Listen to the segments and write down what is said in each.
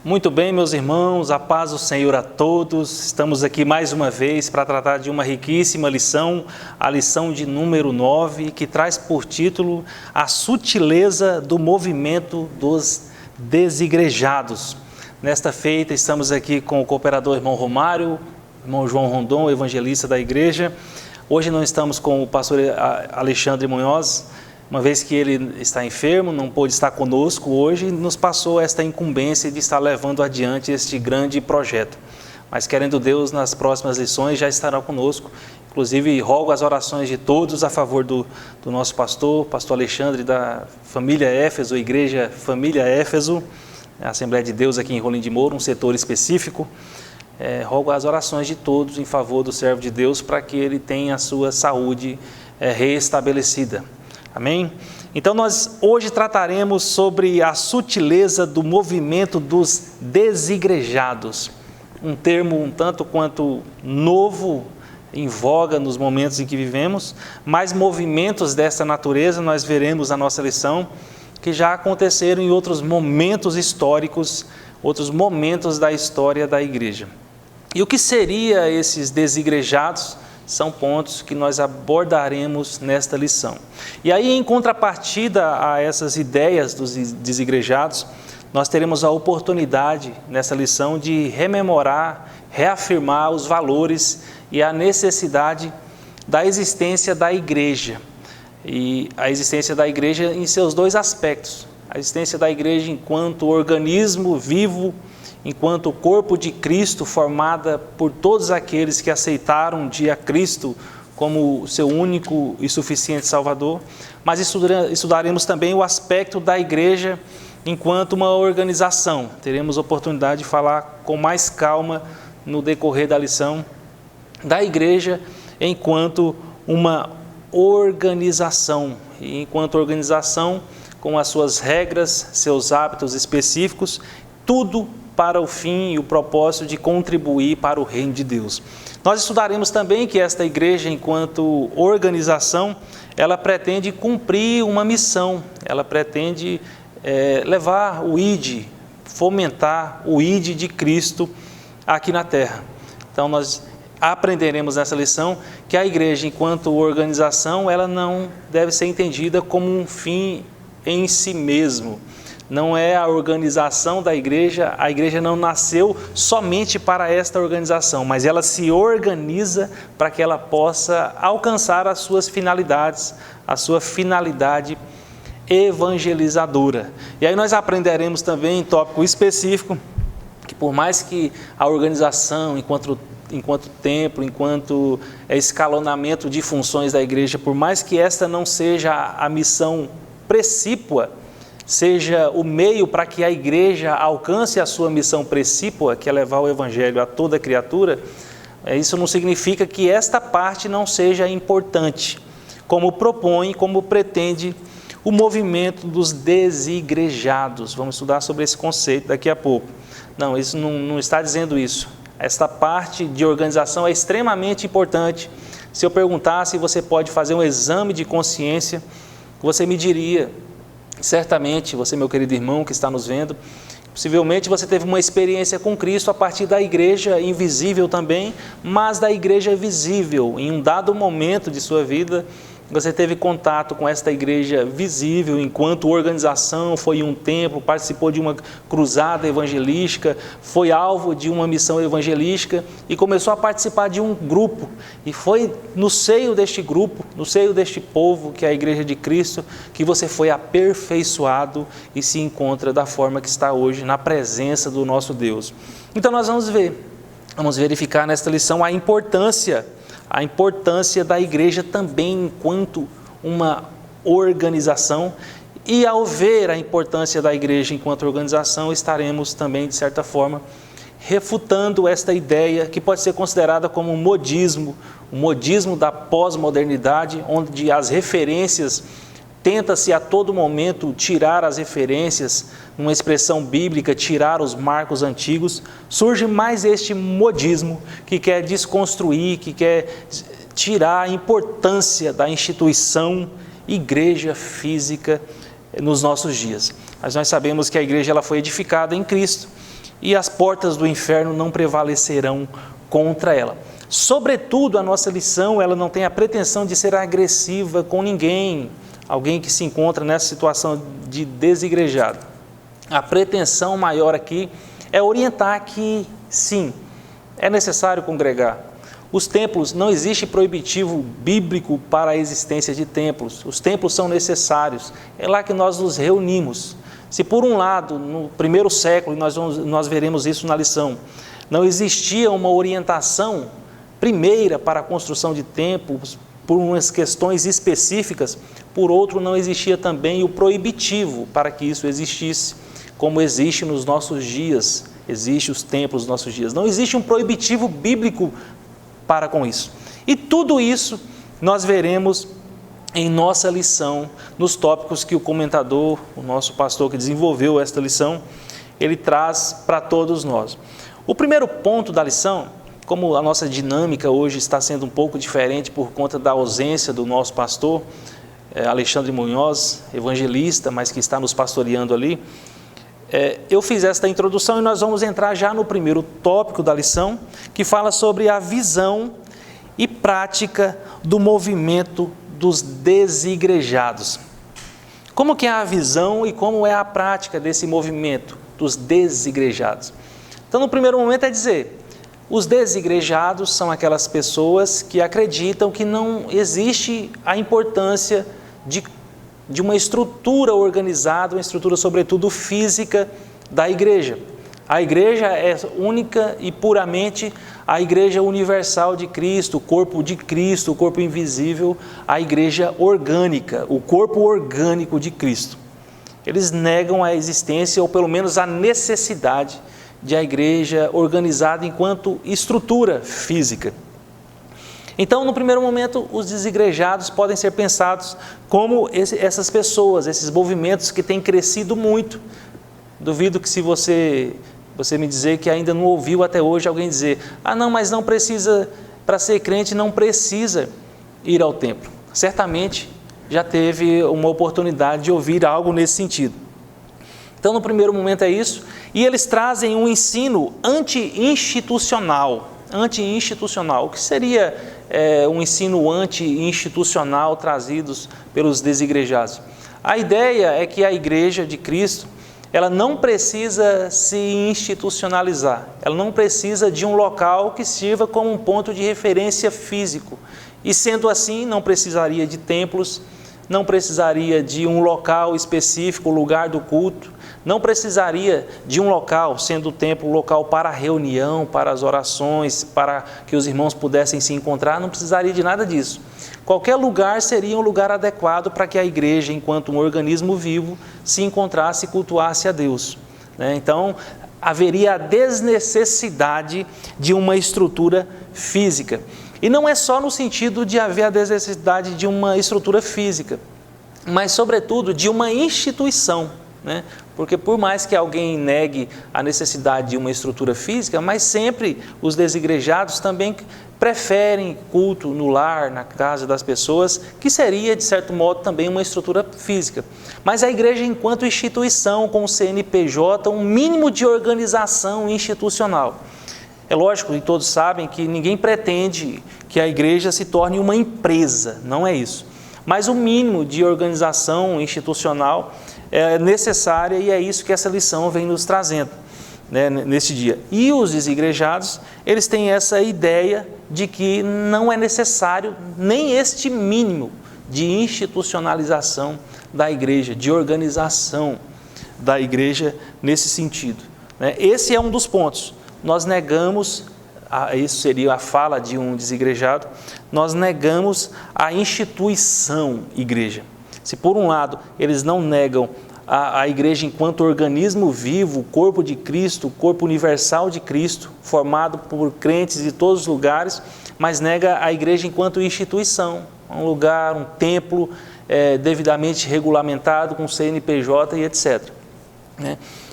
Muito bem, meus irmãos, a paz do Senhor a todos. Estamos aqui mais uma vez para tratar de uma riquíssima lição, a lição de número 9, que traz por título A Sutileza do Movimento dos Desigrejados. Nesta feita, estamos aqui com o cooperador irmão Romário, irmão João Rondon, evangelista da igreja. Hoje não estamos com o pastor Alexandre Munhoz, uma vez que ele está enfermo, não pôde estar conosco hoje, nos passou esta incumbência de estar levando adiante este grande projeto. Mas querendo Deus, nas próximas lições já estará conosco. Inclusive, rogo as orações de todos a favor do nosso pastor Alexandre, da família Éfeso, igreja Família Éfeso, a Assembleia de Deus aqui em Rolim de Moura, um setor específico. Rogo as orações de todos em favor do servo de Deus para que ele tenha a sua saúde reestabelecida. Amém? Então nós hoje trataremos sobre a sutileza do movimento dos desigrejados, um termo um tanto quanto novo, em voga nos momentos em que vivemos, mas movimentos dessa natureza nós veremos na nossa lição que já aconteceram em outros momentos históricos, outros momentos da história da igreja. E o que seriam esses desigrejados? São pontos que nós abordaremos nesta lição. E aí, em contrapartida a essas ideias dos desigrejados, nós teremos a oportunidade, nessa lição, de rememorar, reafirmar os valores e a necessidade da existência da igreja. E a existência da igreja em seus dois aspectos. A existência da igreja enquanto organismo vivo, enquanto corpo de Cristo, formada por todos aqueles que aceitaram um dia Cristo como seu único e suficiente Salvador, mas estudaremos também o aspecto da igreja enquanto uma organização. Teremos oportunidade de falar com mais calma no decorrer da lição da igreja enquanto uma organização, e enquanto organização com as suas regras, seus hábitos específicos, tudo para o fim e o propósito de contribuir para o reino de Deus. Nós estudaremos também que esta igreja, enquanto organização, ela pretende cumprir uma missão, ela pretende levar o ID, fomentar o ID de Cristo aqui na terra. Então nós aprenderemos nessa lição que a igreja, enquanto organização, ela não deve ser entendida como um fim em si mesmo. Não é a organização da igreja, a igreja não nasceu somente para esta organização, mas ela se organiza para que ela possa alcançar as suas finalidades, a sua finalidade evangelizadora. E aí nós aprenderemos também em tópico específico, que por mais que a organização, enquanto templo, enquanto escalonamento de funções da igreja, por mais que esta não seja a missão precípua, seja o meio para que a igreja alcance a sua missão precípua, que é levar o evangelho a toda criatura, isso não significa que esta parte não seja importante, como propõe, como pretende o movimento dos desigrejados. Vamos estudar sobre esse conceito daqui a pouco. Não, isso não está dizendo isso. Esta parte de organização é extremamente importante. Se eu perguntasse, você pode fazer um exame de consciência, você me diria, certamente, você, meu querido irmão que está nos vendo, possivelmente você teve uma experiência com Cristo a partir da igreja invisível também, mas da igreja visível. Em um dado momento de sua vida, você teve contato com esta igreja visível, enquanto organização, foi em um tempo, participou de uma cruzada evangelística, foi alvo de uma missão evangelística e começou a participar de um grupo. E foi no seio deste grupo, no seio deste povo, que é a igreja de Cristo, que você foi aperfeiçoado e se encontra da forma que está hoje, na presença do nosso Deus. Então nós vamos verificar nesta lição a importância da igreja também enquanto uma organização, e ao ver a importância da igreja enquanto organização, estaremos também, de certa forma, refutando esta ideia que pode ser considerada como um modismo da pós-modernidade, onde as referências, tenta-se a todo momento tirar as referências, numa expressão bíblica, tirar os marcos antigos. Surge mais este modismo que quer desconstruir, que quer tirar a importância da instituição igreja física nos nossos dias. Mas nós sabemos que a igreja ela foi edificada em Cristo e as portas do inferno não prevalecerão contra ela. Sobretudo, a nossa lição, ela não tem a pretensão de ser agressiva com ninguém, alguém que se encontra nessa situação de desigrejado. A pretensão maior aqui é orientar que, sim, é necessário congregar. Os templos, não existe proibitivo bíblico para a existência de templos. Os templos são necessários. É lá que nós nos reunimos. Se por um lado, no primeiro século, nós veremos isso na lição, não existia uma orientação primeira para a construção de templos, por umas questões específicas, por outro, não existia também o proibitivo para que isso existisse, como existe nos nossos dias, existe os templos nos nossos dias. Não existe um proibitivo bíblico para com isso. E tudo isso nós veremos em nossa lição, nos tópicos que o comentador, o nosso pastor que desenvolveu esta lição, ele traz para todos nós. O primeiro ponto da lição, como a nossa dinâmica hoje está sendo um pouco diferente por conta da ausência do nosso pastor, Alexandre Munhoz, evangelista, mas que está nos pastoreando ali, eu fiz esta introdução e nós vamos entrar já no primeiro tópico da lição, que fala sobre a visão e prática do movimento dos desigrejados. Como que é a visão e como é a prática desse movimento dos desigrejados? Então, no primeiro momento é dizer, os desigrejados são aquelas pessoas que acreditam que não existe a importância de uma estrutura organizada, uma estrutura sobretudo física da igreja. A igreja é única e puramente a igreja universal de Cristo, o corpo invisível, a igreja orgânica, o corpo orgânico de Cristo. Eles negam a existência ou pelo menos a necessidade de a igreja organizada enquanto estrutura física. Então, no primeiro momento, os desigrejados podem ser pensados como essas pessoas, esses movimentos que têm crescido muito. Duvido que se você me dizer que ainda não ouviu até hoje alguém dizer, não, mas não precisa, para ser crente, não precisa ir ao templo. Certamente já teve uma oportunidade de ouvir algo nesse sentido. Então, no primeiro momento é isso, e eles trazem um ensino anti-institucional. O que seria um ensino anti-institucional trazidos pelos desigrejados? A ideia é que a igreja de Cristo, ela não precisa se institucionalizar, ela não precisa de um local que sirva como um ponto de referência físico. E sendo assim, não precisaria de templos, não precisaria de um local específico, o lugar do culto, não precisaria de um local, sendo o templo local para a reunião, para as orações, para que os irmãos pudessem se encontrar, não precisaria de nada disso. Qualquer lugar seria um lugar adequado para que a igreja, enquanto um organismo vivo, se encontrasse e cultuasse a Deus. Então, haveria a desnecessidade de uma estrutura física. E não é só no sentido de haver a desnecessidade de uma estrutura física, mas, sobretudo, de uma instituição, Porque por mais que alguém negue a necessidade de uma estrutura física, mas sempre os desigrejados também preferem culto no lar, na casa das pessoas, que seria, de certo modo, também uma estrutura física. Mas a igreja, enquanto instituição, com o CNPJ, um mínimo de organização institucional. É lógico, e todos sabem, que ninguém pretende que a igreja se torne uma empresa, não é isso. Mas o mínimo de organização institucional é necessária e é isso que essa lição vem nos trazendo nesse dia. E os desigrejados, eles têm essa ideia de que não é necessário nem este mínimo de institucionalização da igreja, de organização da igreja nesse sentido. Esse é um dos pontos. Nós negamos, isso seria a fala de um desigrejado, nós negamos a instituição igreja. Se por um lado eles não negam a igreja enquanto organismo vivo, o corpo de Cristo, o corpo universal de Cristo, formado por crentes de todos os lugares, mas nega a igreja enquanto instituição, um lugar, um templo devidamente regulamentado, com CNPJ e etc.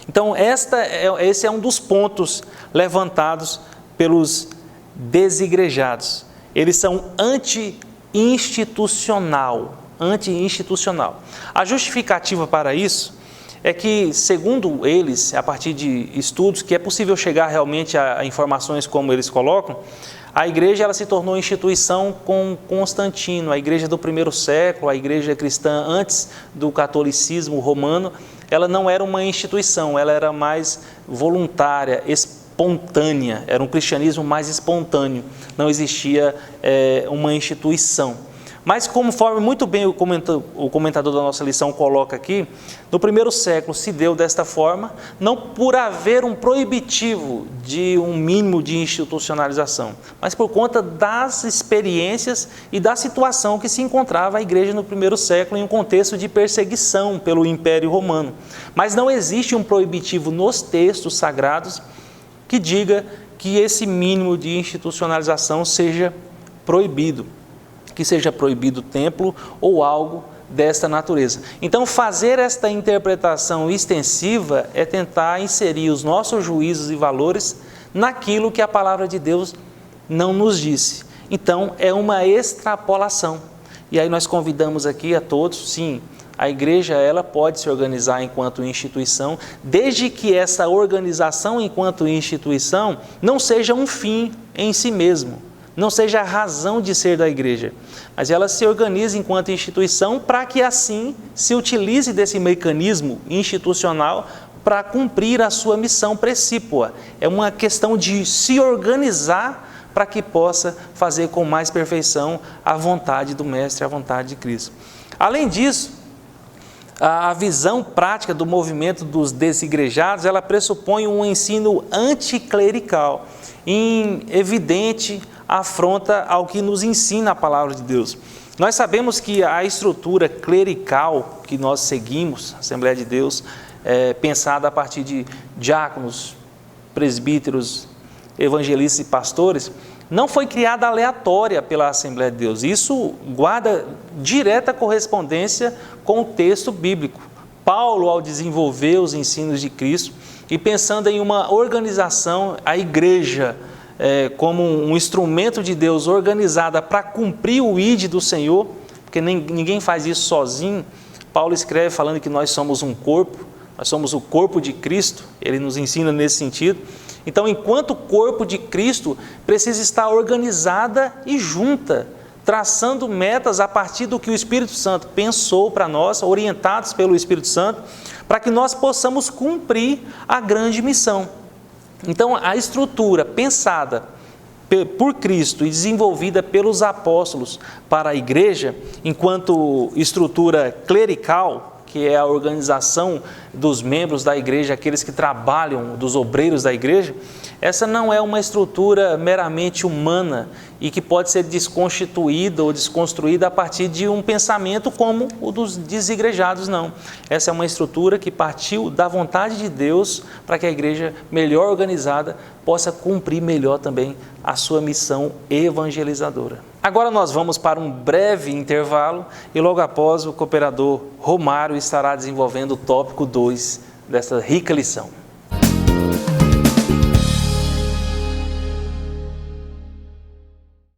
Então, esse é um dos pontos levantados pelos desigrejados. Eles são anti-institucional. A justificativa para isso é que, segundo eles, a partir de estudos, que é possível chegar realmente a informações como eles colocam, a igreja ela se tornou instituição com Constantino, a igreja do primeiro século, a igreja cristã antes do catolicismo romano, ela não era uma instituição, ela era mais voluntária, espontânea, era um cristianismo mais espontâneo, não existia uma instituição. Mas conforme muito bem o comentador da nossa lição coloca aqui, no primeiro século se deu desta forma, não por haver um proibitivo de um mínimo de institucionalização, mas por conta das experiências e da situação que se encontrava a igreja no primeiro século em um contexto de perseguição pelo Império Romano. Mas não existe um proibitivo nos textos sagrados que diga que esse mínimo de institucionalização seja proibido, que seja proibido o templo ou algo desta natureza. Então, fazer esta interpretação extensiva é tentar inserir os nossos juízos e valores naquilo que a palavra de Deus não nos disse. Então, é uma extrapolação. E aí nós convidamos aqui a todos, sim, a igreja ela pode se organizar enquanto instituição, desde que essa organização enquanto instituição não seja um fim em si mesmo, não seja a razão de ser da igreja, mas ela se organiza enquanto instituição para que assim se utilize desse mecanismo institucional para cumprir a sua missão precípua. É uma questão de se organizar para que possa fazer com mais perfeição a vontade do Mestre, a vontade de Cristo. Além disso, a visão prática do movimento dos desigrejados, ela pressupõe um ensino anticlerical, em evidente afronta ao que nos ensina a palavra de Deus. Nós sabemos que a estrutura clerical que nós seguimos, Assembleia de Deus, pensada a partir de diáconos, presbíteros, evangelistas e pastores, não foi criada aleatória pela Assembleia de Deus. Isso guarda direta correspondência com o texto bíblico. Paulo, ao desenvolver os ensinos de Cristo e pensando em uma organização, a igreja como um instrumento de Deus organizada para cumprir o ID do Senhor, porque ninguém faz isso sozinho. Paulo escreve falando que nós somos um corpo, nós somos o corpo de Cristo, ele nos ensina nesse sentido. Então, enquanto corpo de Cristo, precisa estar organizada e junta, traçando metas a partir do que o Espírito Santo pensou para nós, orientados pelo Espírito Santo, para que nós possamos cumprir a grande missão. Então, a estrutura pensada por Cristo e desenvolvida pelos apóstolos para a igreja, enquanto estrutura clerical, que é a organização dos membros da igreja, aqueles que trabalham, dos obreiros da igreja, essa não é uma estrutura meramente humana e que pode ser desconstituída ou desconstruída a partir de um pensamento como o dos desigrejados, não. Essa é uma estrutura que partiu da vontade de Deus para que a igreja melhor organizada possa cumprir melhor também a sua missão evangelizadora. Agora nós vamos para um breve intervalo e logo após o cooperador Romário estará desenvolvendo o tópico 2 dessa rica lição.